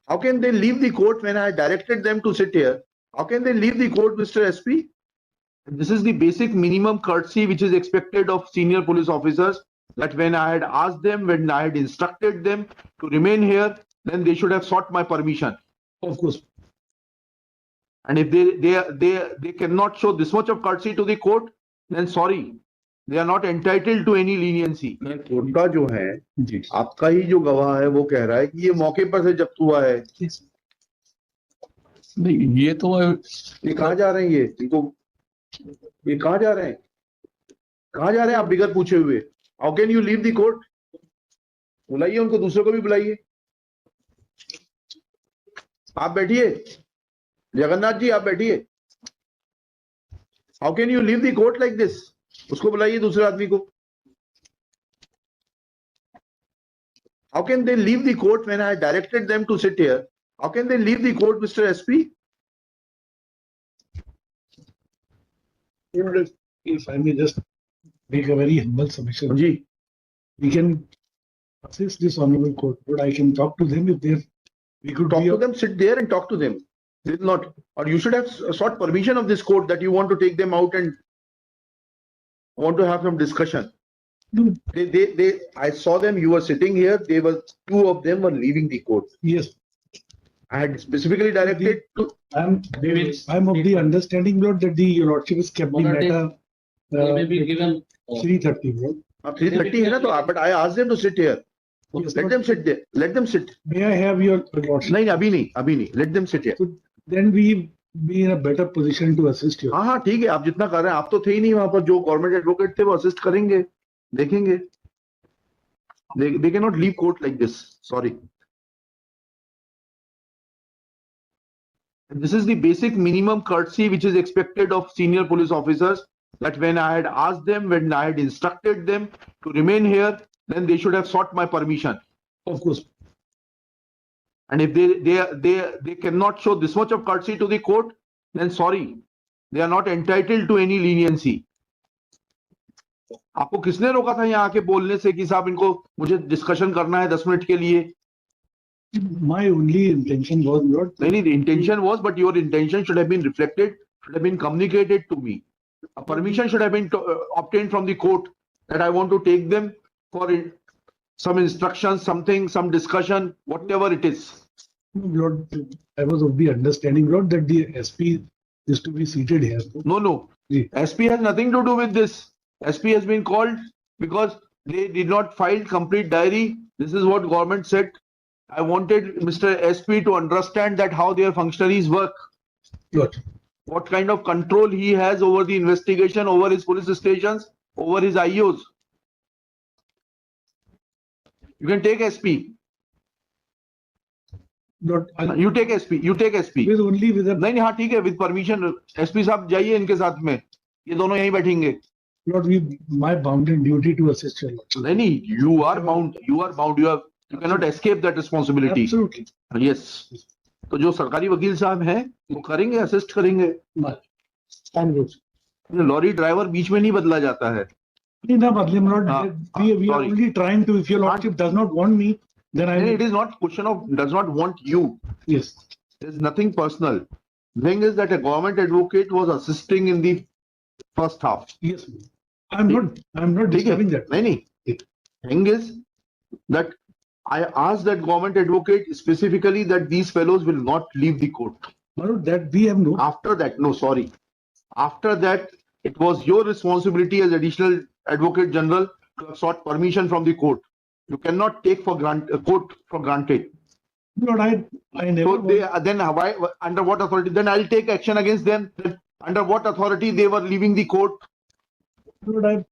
How can they leave the court when I directed them to sit here? How can they leave the court, Mr. SP? This is the basic minimum courtesy which is expected of senior police officers, that when I had asked them, when I had instructed them to remain here, then they should have sought my permission. Of course. And if they cannot show this much of courtesy to the court, then sorry, they are not entitled to any leniency. Court का जो है, आपका ही जो गवाह है वो कह रहा है कि ये मौके पर से जब्त हुआ है। नहीं, ये तो ये कहाँ जा रहे हैं, ये कहाँ जा रहे हैं, कहाँ जा रहे हैं आप बिगर पूछे हुए? How can you leave the court? बुलाइए उनको, दूसरों को भी बुलाइए। आप बैठिए, जगन्नाथ जी आप बैठिए। How can you leave the court like this? उसको बुलाइए, दूसरे आदमी को। How can they leave the court when I directed them to sit here? How can they leave the court, mister SP? If I may just make a very humble submission, जी, we can assist this honorable court, but I can talk to them if they're. We could talk be to them, sit there and talk to them. They will not, or you should have sought permission of this court that you want to take them out and want to have some discussion. No. I saw them, you were sitting here, two of them were leaving the court. Yes. I had specifically directed to. I'm of the understanding, Lord, that your lordship is kept the matter. May be given 3:30, Lord. 3:30 है ना तो, but I asked them to sit here. Yes, Let Lord. them sit there. Let them sit. May I have your lordship? नहीं अभी नहीं. Let them sit here. So then we be in a better position to assist you. हाँ ठीक है, आप जितना कर रहे हैं, आप तो थे ही नहीं वहां पर, जो गवर्नमेंट एडवोकेट थे वो असिस्ट करेंगे, देखेंगे। They cannot leave court like this. Sorry. This is the basic minimum courtesy which is expected of senior police officers, that when I had asked them, when I had instructed them to remain here, then they should have sought my permission. Of course. And if they cannot show this much of courtesy to the court, then sorry, they are not entitled to any leniency. आपको किसने रोका था यहाँ आके बोलने से कि साहब इनको मुझे डिस्कशन करना है 10 मिनट के लिए? My only intention was not. नहीं, the intention was, but your intention should have been reflected, should have been communicated to me. A permission should have been obtained from the court that I want to take them for some instructions, something, some discussion, whatever it is. Lord, I was of the understanding, Lord, that the SP is to be seated here. No. Yeah. SP has nothing to do with this. SP has been called because they did not file complete diary. This is what government said. I wanted Mr. SP to understand that how their functionaries work. Lord. What kind of control he has over the investigation, over his police stations, over his IOs. You can take SP. Lord, You take SP. You take SP. with only with a. नहीं हाँ ठीक है, with permission. SP साहब जाइए इनके साथ में. ये दोनों यहीं बैठेंगे. Lord, my bounden duty to assist your lordship. नहीं, you are bound. You cannot escape that responsibility. Absolutely. Yes. तो जो सरकारी वकील साहब हैं वो करेंगे, असिस्ट करेंगे. लॉरी ड्राइवर बीच में नहीं बदला जाता है. No, Lord, we are only trying to. If your lordship does not want me, then It is not question of does not want you. Yes. There is nothing personal. The thing is that a government advocate was assisting in the first half. Yes. I'm not disturbing that. नहीं. Thing is that I asked that government advocate specifically that these fellows will not leave the court. Lord, that we have no. After that, no, sorry. After that, it was your responsibility as additional advocate general to have sought permission from the court. You cannot take court for granted. Lord, I never. So then why, under what authority? Then I'll take action against them. Under what authority they were leaving the court? Lord,